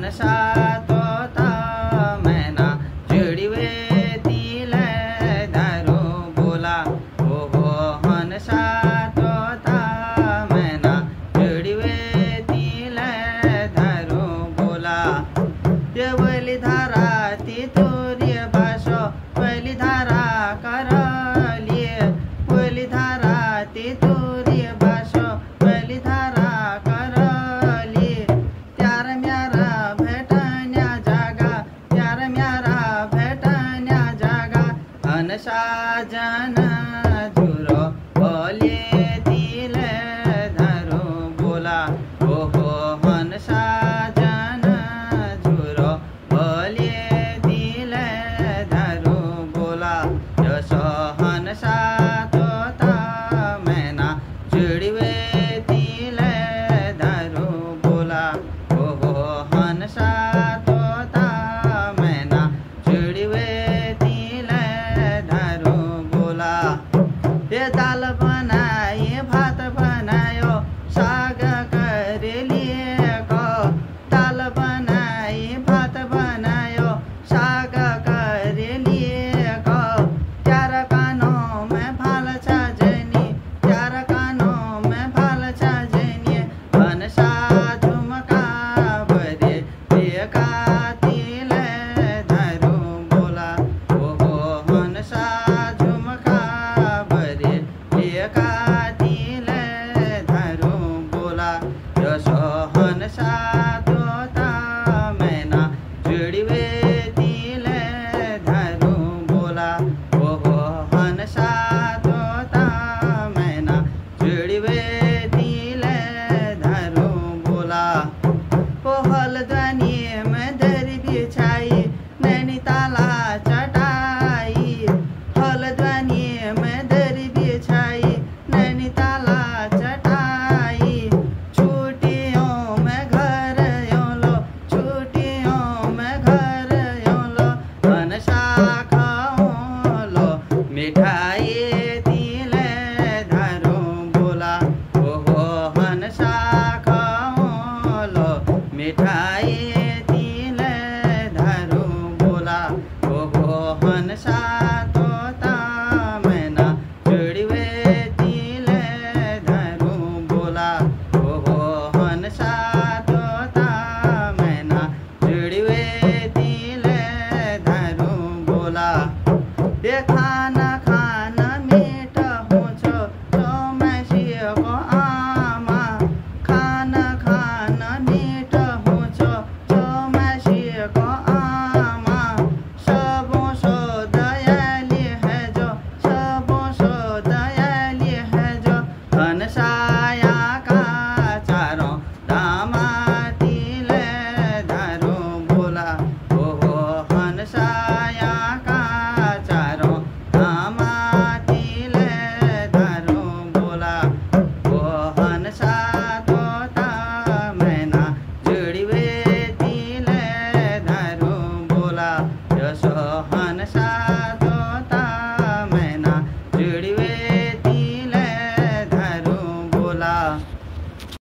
हनसा तोता मैना जुड़िवे तिल धरो बोला ओहो हनसा तोता मैना जुड़िवे तिल धरो बोला ते वैली धारा ती तोर्य भाषो वैली धारा करलिए वैली धारा ती तोर्य भाषो वैली धारा करलिए त्यार म्यारा भेटण्या जागा त्यार म्यारा भेटण्या जागा हनसा जन झुरो बोले तिल धरो बोला ओहो हनसा जन झुरो बोले तिल धरो बोला जसो हनसा तोता मैना जुड़िवे तिल धरो बोला ओहो हनसा तोता मैना जुड़िवे तिल धरो बोला ये दाल बनाए भात बनायो साग कर लिए को दाल बनाए भात बनायो साग कर लिए को चार कानों में भाल छजनी चार कानों में भाल छजनी हनसा झुमका बरे बेका तिल धरो बोला ओहो हनसा झुमका बरे बेका तिल धरो बोला जसो हनसा